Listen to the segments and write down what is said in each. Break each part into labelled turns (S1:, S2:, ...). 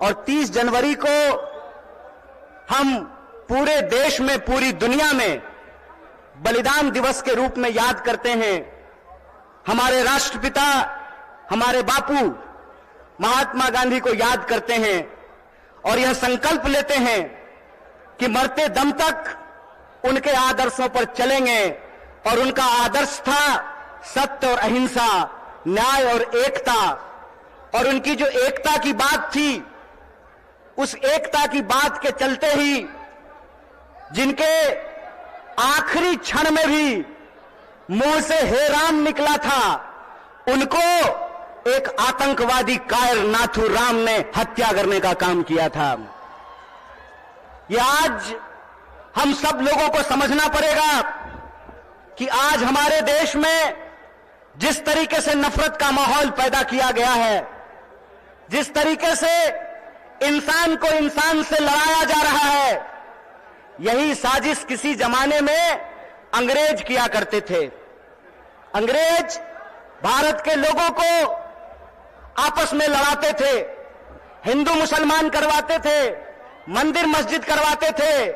S1: और 30 जनवरी को हम पूरे देश में, पूरी दुनिया में बलिदान दिवस के रूप में याद करते हैं। हमारे राष्ट्रपिता, हमारे बापू महात्मा गांधी को याद करते हैं और यह संकल्प लेते हैं कि मरते दम तक उनके आदर्शों पर चलेंगे। और उनका आदर्श था सत्य और अहिंसा, न्याय और एकता। और उनकी जो एकता की बात थी, उस एकता की बात के चलते ही जिनके आखिरी क्षण में भी मुंह से हे राम निकला था, उनको एक आतंकवादी कायर नाथूराम ने हत्या करने का काम किया था। यह आज हम सब लोगों को समझना पड़ेगा कि आज हमारे देश में जिस तरीके से नफरत का माहौल पैदा किया गया है, जिस तरीके से इंसान को इंसान से लड़ाया जा रहा है, यही साजिश किसी जमाने में अंग्रेज किया करते थे। अंग्रेज भारत के लोगों को आपस में लड़ाते थे, हिंदू मुसलमान करवाते थे, मंदिर मस्जिद करवाते थे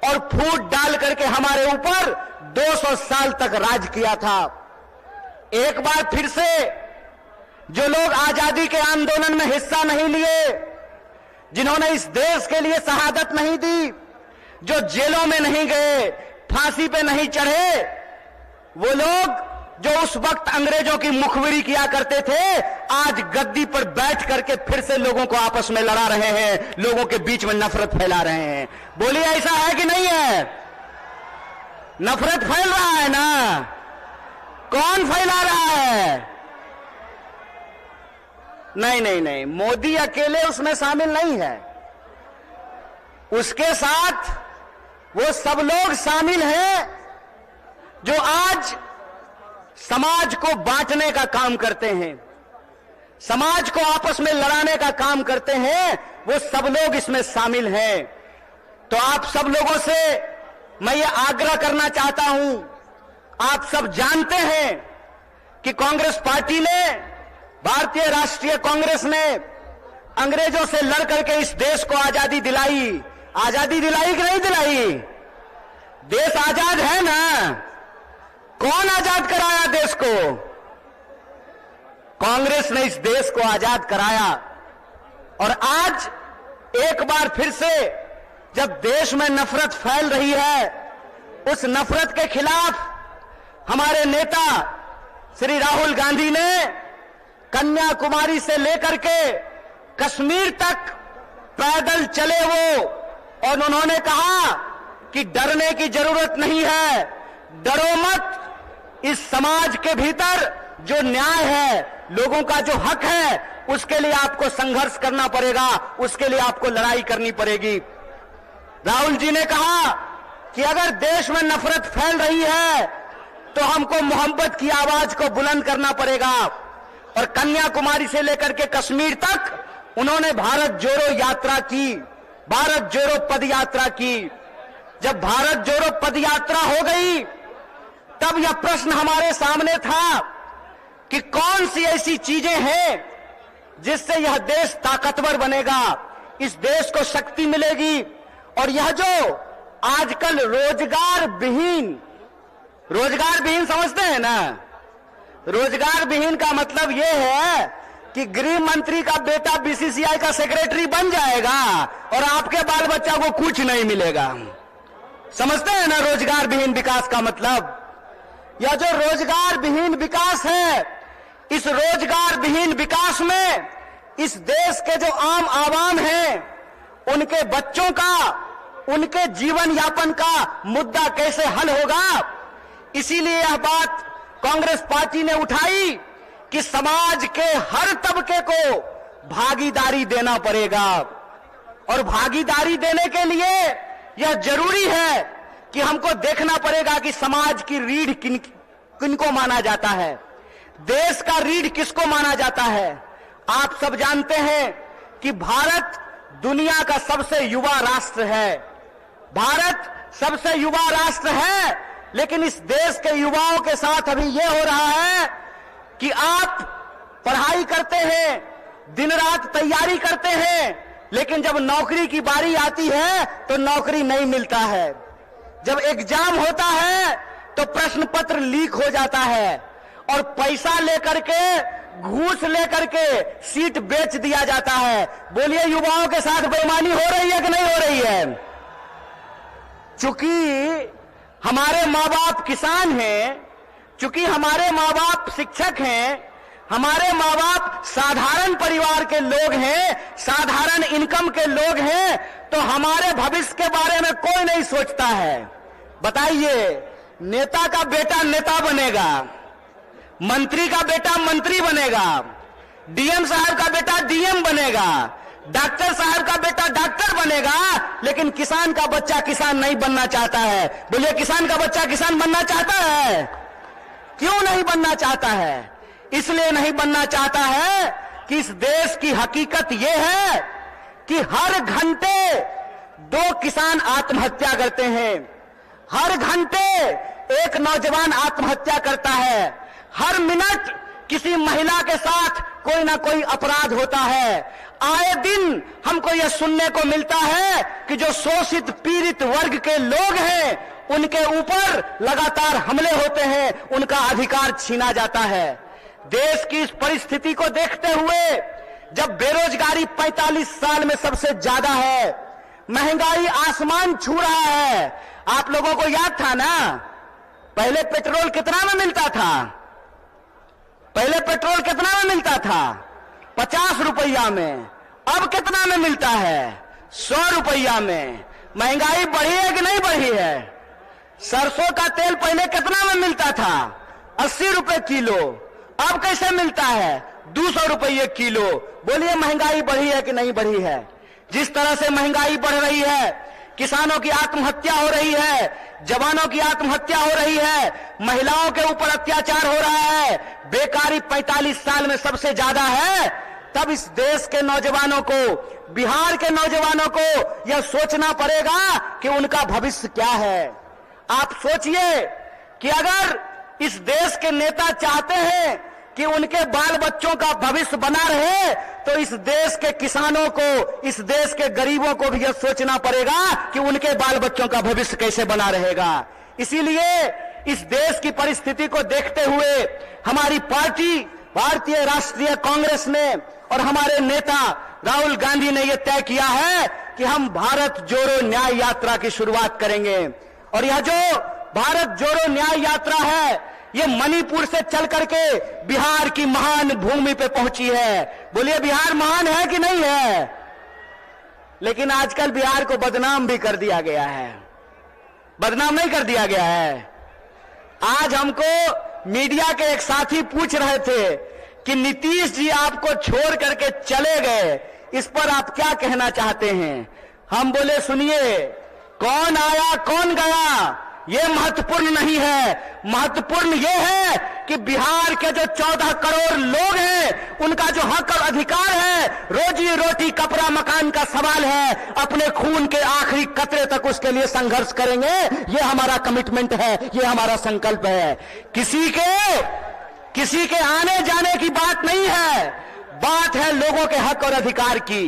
S1: और फूट डाल करके हमारे ऊपर 200 साल तक राज किया था। एक बार फिर से जो लोग आजादी के आंदोलन में हिस्सा नहीं लिए, जिन्होंने इस देश के लिए शहादत नहीं दी, जो जेलों में नहीं गए, फांसी पे नहीं चढ़े, वो लोग जो उस वक्त अंग्रेजों की मुखबिरी किया करते थे, आज गद्दी पर बैठ करके फिर से लोगों को आपस में लड़ा रहे हैं, लोगों के बीच में नफरत फैला रहे हैं। बोलिए, ऐसा है कि नहीं है? नफरत फैल रहा है ना? कौन फैला रहा है? नहीं नहीं नहीं, मोदी अकेले उसमें शामिल नहीं है, उसके साथ वो सब लोग शामिल हैं जो आज समाज को बांटने का काम करते हैं, समाज को आपस में लड़ाने का काम करते हैं। वो सब लोग इसमें शामिल हैं। तो आप सब लोगों से मैं ये आग्रह करना चाहता हूं, आप सब जानते हैं कि कांग्रेस पार्टी ने, भारतीय राष्ट्रीय कांग्रेस ने अंग्रेजों से लड़ करके इस देश को आजादी दिलाई। आजादी दिलाई कि नहीं दिलाई? देश आजाद है ना? कौन आजाद कराया देश को? कांग्रेस ने इस देश को आजाद कराया। और आज एक बार फिर से जब देश में नफरत फैल रही है, उस नफरत के खिलाफ हमारे नेता श्री राहुल गांधी ने कन्याकुमारी से लेकर के कश्मीर तक पैदल चले वो, और उन्होंने कहा कि डरने की जरूरत नहीं है, डरो मत। इस समाज के भीतर जो न्याय है, लोगों का जो हक है, उसके लिए आपको संघर्ष करना पड़ेगा, उसके लिए आपको लड़ाई करनी पड़ेगी। राहुल जी ने कहा कि अगर देश में नफरत फैल रही है तो हमको मोहब्बत की आवाज को बुलंद करना पड़ेगा। और कन्याकुमारी से लेकर के कश्मीर तक उन्होंने भारत जोड़ो यात्रा की, भारत जोड़ो पद यात्रा की। जब भारत जोड़ो पद यात्रा हो गई, तब यह प्रश्न हमारे सामने था कि कौन सी ऐसी चीजें हैं जिससे यह देश ताकतवर बनेगा, इस देश को शक्ति मिलेगी। और यह जो आजकल रोजगार विहीन समझते हैं ना? रोजगार विहीन का मतलब यह है कि गृह मंत्री का बेटा बीसीसीआई का सेक्रेटरी बन जाएगा और आपके बाल बच्चा को कुछ नहीं मिलेगा। समझते हैं ना रोजगार विहीन विकास का मतलब? यह जो रोजगार विहीन विकास है, इस रोजगार विहीन विकास में इस देश के जो आम आवाम हैं, उनके बच्चों का, उनके जीवन यापन का मुद्दा कैसे हल होगा। इसीलिए यह बात कांग्रेस पार्टी ने उठाई कि समाज के हर तबके को भागीदारी देना पड़ेगा। और भागीदारी देने के लिए यह जरूरी है कि हमको देखना पड़ेगा कि समाज की रीढ़ किनको माना जाता है, देश का रीढ़ किसको माना जाता है। आप सब जानते हैं कि भारत दुनिया का सबसे युवा राष्ट्र है। भारत सबसे युवा राष्ट्र है, लेकिन इस देश के युवाओं के साथ अभी यह हो रहा है कि आप पढ़ाई करते हैं, दिन रात तैयारी करते हैं, लेकिन जब नौकरी की बारी आती है तो नौकरी नहीं मिलता है। जब एग्जाम होता है तो प्रश्न पत्र लीक हो जाता है और पैसा लेकर के, घूस लेकर के सीट बेच दिया जाता है। बोलिए, युवाओं के साथ बेईमानी हो रही है कि नहीं हो रही है? चूंकि हमारे माँ बाप किसान हैं, चूंकि हमारे माँ बाप शिक्षक हैं, हमारे माँ बाप साधारण परिवार के लोग हैं, साधारण इनकम के लोग हैं, तो हमारे भविष्य के बारे में कोई नहीं सोचता है। बताइए, नेता का बेटा नेता बनेगा, मंत्री का बेटा मंत्री बनेगा, डीएम साहब का बेटा डीएम बनेगा, डॉक्टर साहब का बेटा डॉक्टर बनेगा, लेकिन किसान का बच्चा किसान नहीं बनना चाहता है। बोलिए, किसान का बच्चा किसान बनना चाहता है? क्यों नहीं बनना चाहता है? इसलिए नहीं बनना चाहता है कि इस देश की हकीकत यह है कि हर घंटे 2 किसान आत्महत्या करते हैं, हर घंटे एक नौजवान आत्महत्या करता है, हर मिनट किसी महिला के साथ कोई ना कोई अपराध होता है। आए दिन हमको यह सुनने को मिलता है कि जो शोषित पीड़ित वर्ग के लोग हैं उनके ऊपर लगातार हमले होते हैं, उनका अधिकार छीना जाता है। देश की इस परिस्थिति को देखते हुए, जब बेरोजगारी 45 साल में सबसे ज्यादा है, महंगाई आसमान छू रहा है। आप लोगों को याद था ना, पहले पेट्रोल कितना में मिलता था? पहले पेट्रोल कितना में मिलता था? 50 रुपया में। अब कितना में मिलता है? 100 रुपया में। महंगाई बढ़ी है कि नहीं बढ़ी है? सरसों का तेल पहले कितना में मिलता था? 80 रुपए किलो। अब कैसे मिलता है? 200 रुपये किलो। बोलिए, महंगाई बढ़ी है कि नहीं बढ़ी है? जिस तरह से महंगाई बढ़ रही है, किसानों की आत्महत्या हो रही है, जवानों की आत्महत्या हो रही है, महिलाओं के ऊपर अत्याचार हो रहा है, बेकारी 45 साल में सबसे ज्यादा है, तब इस देश के नौजवानों को, बिहार के नौजवानों को यह सोचना पड़ेगा कि उनका भविष्य क्या है। आप सोचिए कि अगर इस देश के नेता चाहते हैं कि उनके बाल बच्चों का भविष्य बना रहे, तो इस देश के किसानों को, इस देश के गरीबों को भी यह सोचना पड़ेगा कि उनके बाल बच्चों का भविष्य कैसे बना रहेगा। इसीलिए इस देश की परिस्थिति को देखते हुए हमारी पार्टी भारतीय राष्ट्रीय कांग्रेस ने और हमारे नेता राहुल गांधी ने यह तय किया है कि हम भारत जोड़ो न्याय यात्रा की शुरुआत करेंगे। और यह जो भारत जोड़ो न्याय यात्रा है, ये मणिपुर से चल करके बिहार की महान भूमि पे पहुंची है। बोलिए, बिहार महान है कि नहीं है? लेकिन आजकल बिहार को बदनाम भी कर दिया गया है। बदनाम नहीं कर दिया गया है? आज हमको मीडिया के एक साथी पूछ रहे थे कि नीतीश जी आपको छोड़ करके चले गए, इस पर आप क्या कहना चाहते हैं? हम बोले, सुनिए, कौन आया कौन गया ये महत्वपूर्ण नहीं है। महत्वपूर्ण ये है कि बिहार के जो 14 करोड़ लोग हैं, उनका जो हक और अधिकार है, रोजी रोटी कपड़ा मकान का सवाल है, अपने खून के आखिरी कतरे तक उसके लिए संघर्ष करेंगे। ये हमारा कमिटमेंट है, ये हमारा संकल्प है। किसी के आने जाने की बात नहीं है, बात है लोगों के हक और अधिकार की,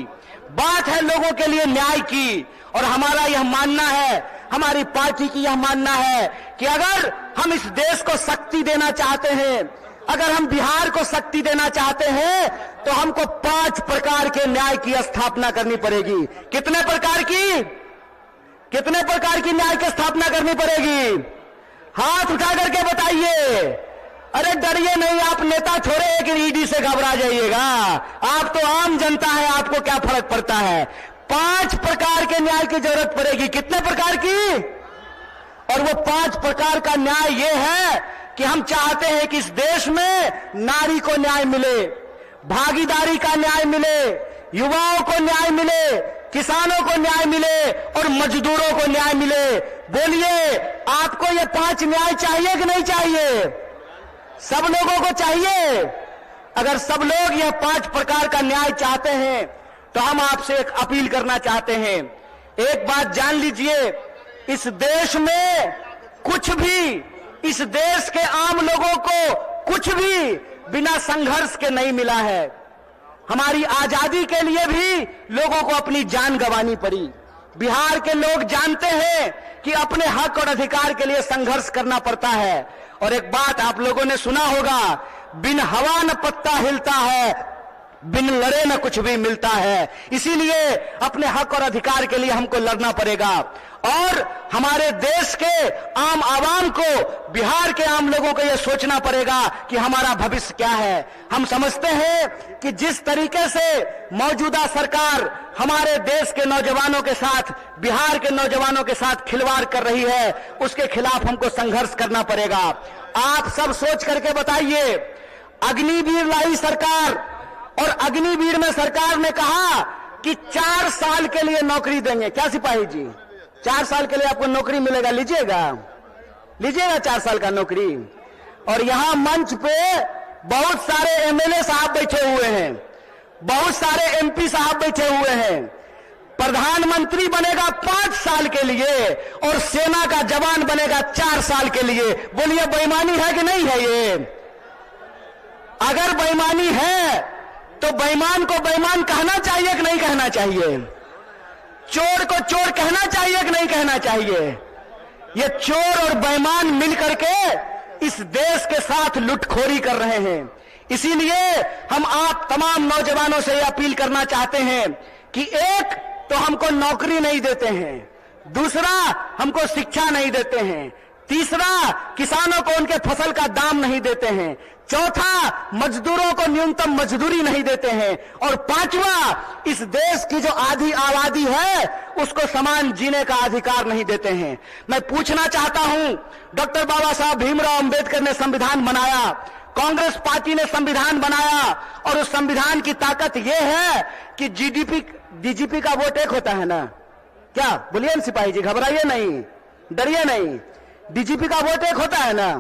S1: बात है लोगों के लिए न्याय की। और हमारा यह मानना है, हमारी पार्टी की यह मानना है कि अगर हम इस देश को शक्ति देना चाहते हैं, अगर हम बिहार को शक्ति देना चाहते हैं, तो हमको 5 प्रकार के न्याय की स्थापना करनी पड़ेगी। कितने प्रकार की? कितने प्रकार की न्याय की स्थापना करनी पड़ेगी? हाथ उठा करके बताइए। अरे डरिए नहीं, आप नेता छोड़े कि ईडी से घबरा जाइएगा। आप तो आम जनता है, आपको क्या फर्क पड़ता है? 5 प्रकार के न्याय की जरूरत पड़ेगी। कितने प्रकार की? और वो 5 प्रकार का न्याय ये है कि हम चाहते हैं कि इस देश में नारी को न्याय मिले, भागीदारी का न्याय मिले, युवाओं को न्याय मिले, किसानों को न्याय मिले और मजदूरों को न्याय मिले। बोलिए, आपको ये 5 न्याय चाहिए कि नहीं चाहिए? सब लोगों को चाहिए। अगर सब लोग यह 5 प्रकार का न्याय चाहते हैं, तो हम आपसे एक अपील करना चाहते हैं। एक बात जान लीजिए, इस देश में कुछ भी, इस देश के आम लोगों को कुछ भी बिना संघर्ष के नहीं मिला है। हमारी आजादी के लिए भी लोगों को अपनी जान गंवानी पड़ी। बिहार के लोग जानते हैं कि अपने हक और अधिकार के लिए संघर्ष करना पड़ता है। और एक बात आप लोगों ने सुना होगा, बिन हवा न पत्ता हिलता है, बिन लड़े न कुछ भी मिलता है। इसीलिए अपने हक और अधिकार के लिए हमको लड़ना पड़ेगा और हमारे देश के आम आवाम को, बिहार के आम लोगों को यह सोचना पड़ेगा कि हमारा भविष्य क्या है। हम समझते हैं कि जिस तरीके से मौजूदा सरकार हमारे देश के नौजवानों के साथ, बिहार के नौजवानों के साथ खिलवाड़ कर रही है, उसके खिलाफ हमको संघर्ष करना पड़ेगा। आप सब सोच करके बताइए, अग्निवीर लाई सरकार और अग्निवीर में सरकार ने कहा कि 4 साल के लिए नौकरी देंगे। क्या सिपाही जी, 4 साल के लिए आपको नौकरी मिलेगा, लीजिएगा 4 साल का नौकरी। और यहां मंच पे बहुत सारे एमएलए साहब बैठे हुए हैं, बहुत सारे एमपी साहब बैठे हुए हैं। प्रधानमंत्री बनेगा 5 साल के लिए और सेना का जवान बनेगा 4 साल के लिए। बोलिए बेईमानी है कि नहीं है? ये अगर बेईमानी है तो बेईमान को बेईमान कहना चाहिए कि नहीं कहना चाहिए? चोर को चोर कहना चाहिए कि नहीं कहना चाहिए? ये चोर और बेईमान मिलकर के इस देश के साथ लुटखोरी कर रहे हैं। इसीलिए हम आप तमाम नौजवानों से यह अपील करना चाहते हैं कि एक तो हमको नौकरी नहीं देते हैं, दूसरा हमको शिक्षा नहीं देते हैं, तीसरा किसानों को उनके फसल का दाम नहीं देते हैं, चौथा मजदूरों को न्यूनतम मजदूरी नहीं देते हैं, और पांचवा इस देश की जो आधी आबादी है उसको समान जीने का अधिकार नहीं देते हैं। मैं पूछना चाहता हूं, डॉक्टर बाबा साहब भीमराव अंबेडकर ने संविधान बनाया, कांग्रेस पार्टी ने संविधान बनाया, और उस संविधान की ताकत यह है कि डीजीपी का वोट एक होता है ना? क्या बोलिए ना सिपाही जी, घबराइए नहीं, डरिए नहीं। डीजीपी का वोट एक होता है ना,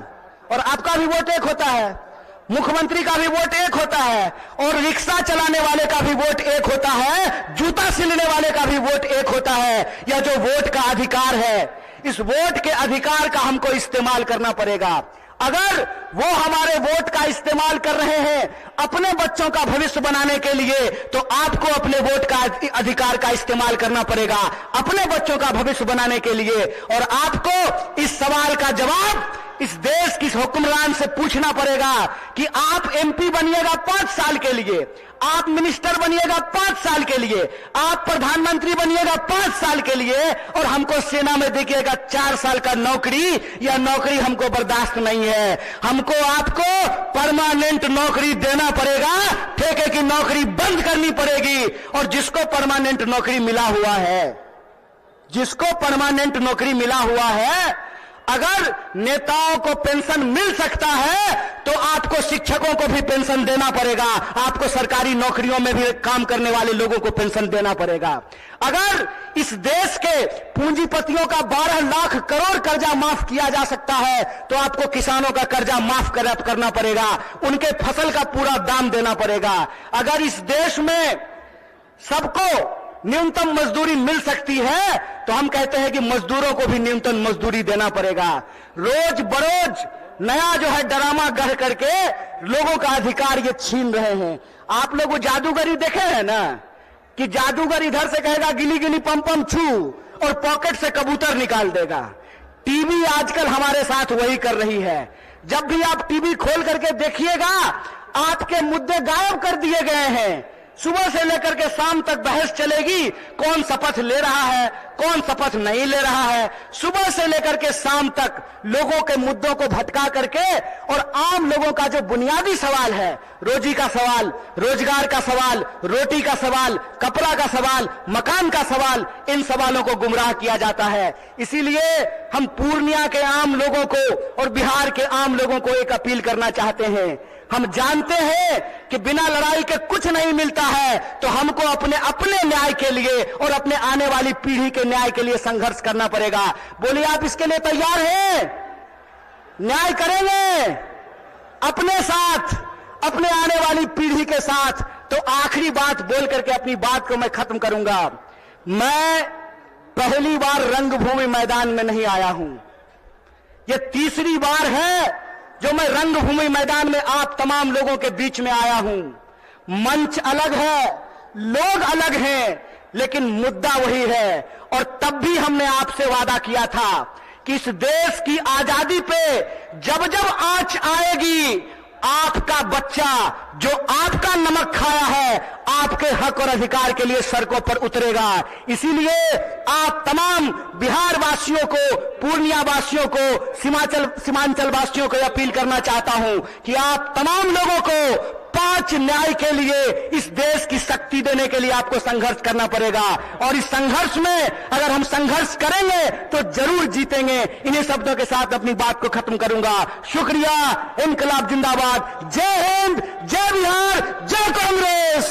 S1: और आपका भी वोट एक होता है, मुख्यमंत्री का भी वोट एक होता है, और रिक्शा चलाने वाले का भी वोट एक होता है, जूता सिलने वाले का भी वोट एक होता है। यह जो वोट का अधिकार है, इस वोट के अधिकार का हमको इस्तेमाल करना पड़ेगा। अगर वो हमारे वोट का इस्तेमाल कर रहे हैं अपने बच्चों का भविष्य बनाने के लिए, तो आपको अपने वोट का अधिकार का इस्तेमाल करना पड़ेगा अपने बच्चों का भविष्य बनाने के लिए। और आपको इस सवाल का जवाब इस देश की हुक्मरान से पूछना पड़ेगा कि आप एमपी बनिएगा 5 साल के लिए, आप मिनिस्टर बनिएगा 5 साल के लिए, आप प्रधानमंत्री बनिएगा 5 साल के लिए, और हमको सेना में देखिएगा 4 साल का नौकरी। यह नौकरी हमको बर्दाश्त नहीं है। हमको आपको परमानेंट नौकरी देना पड़ेगा, ठेके की नौकरी बंद करनी पड़ेगी। और जिसको परमानेंट नौकरी मिला हुआ है, जिसको परमानेंट नौकरी मिला हुआ है, अगर नेताओं को पेंशन मिल सकता है तो आपको शिक्षकों को भी पेंशन देना पड़ेगा, आपको सरकारी नौकरियों में भी काम करने वाले लोगों को पेंशन देना पड़ेगा। अगर इस देश के पूंजीपतियों का 12 लाख करोड़ कर्जा माफ किया जा सकता है तो आपको किसानों का कर्जा माफ करना पड़ेगा, उनके फसल का पूरा दाम देना पड़ेगा। अगर इस देश में सबको न्यूनतम मजदूरी मिल सकती है तो हम कहते हैं कि मजदूरों को भी न्यूनतम मजदूरी देना पड़ेगा। रोज बरोज नया जो है ड्रामा गढ़ करके लोगों का अधिकार ये छीन रहे हैं। आप लोग वो जादूगरी देखे हैं ना, कि जादूगर इधर से कहेगा गिली गिली पम पम छू और पॉकेट से कबूतर निकाल देगा। टीवी आजकल हमारे साथ वही कर रही है। जब भी आप टीवी खोल करके देखिएगा, आपके मुद्दे गायब कर दिए गए हैं। सुबह से लेकर के शाम तक बहस चलेगी, कौन शपथ ले रहा है, कौन शपथ नहीं ले रहा है। सुबह से लेकर के शाम तक लोगों के मुद्दों को भटका करके, और आम लोगों का जो बुनियादी सवाल है, रोजी का सवाल, रोजगार का सवाल, रोटी का सवाल, कपड़ा का सवाल, मकान का सवाल, इन सवालों को गुमराह किया जाता है। इसीलिए हम पूर्णिया के आम लोगों को और बिहार के आम लोगों को एक अपील करना चाहते हैं। हम जानते हैं कि बिना लड़ाई के कुछ नहीं मिलता है, तो हमको अपने न्याय के लिए और अपने आने वाली पीढ़ी के न्याय के लिए संघर्ष करना पड़ेगा। बोलिए, आप इसके लिए तैयार हैं? न्याय करेंगे अपने साथ, अपने आने वाली पीढ़ी के साथ। तो आखिरी बात बोल करके अपनी बात को मैं खत्म करूंगा। मैं पहली बार रंगभूमि मैदान में नहीं आया हूं, यह तीसरी बार है जो मैं रंगभूमि मैदान में आप तमाम लोगों के बीच में आया हूं। मंच अलग है, लोग अलग हैं, लेकिन मुद्दा वही है। और तब भी हमने आपसे वादा किया था कि इस देश की आजादी पे जब जब आंच आएगी, आपका बच्चा जो आपका नमक खाया है, आपके हक और अधिकार के लिए सड़कों पर उतरेगा। इसीलिए आप तमाम बिहार वासियों को, पूर्णिया वासियों को, सीमांचल वासियों को अपील करना चाहता हूं कि आप तमाम लोगों को 5 न्याय के लिए, इस देश की शक्ति देने के लिए आपको संघर्ष करना पड़ेगा। और इस संघर्ष में अगर हम संघर्ष करेंगे तो जरूर जीतेंगे। इन्हीं शब्दों के साथ अपनी बात को खत्म करूंगा। शुक्रिया। इनकलाब जिंदाबाद। जय हिंद, जय बिहार, जय कांग्रेस।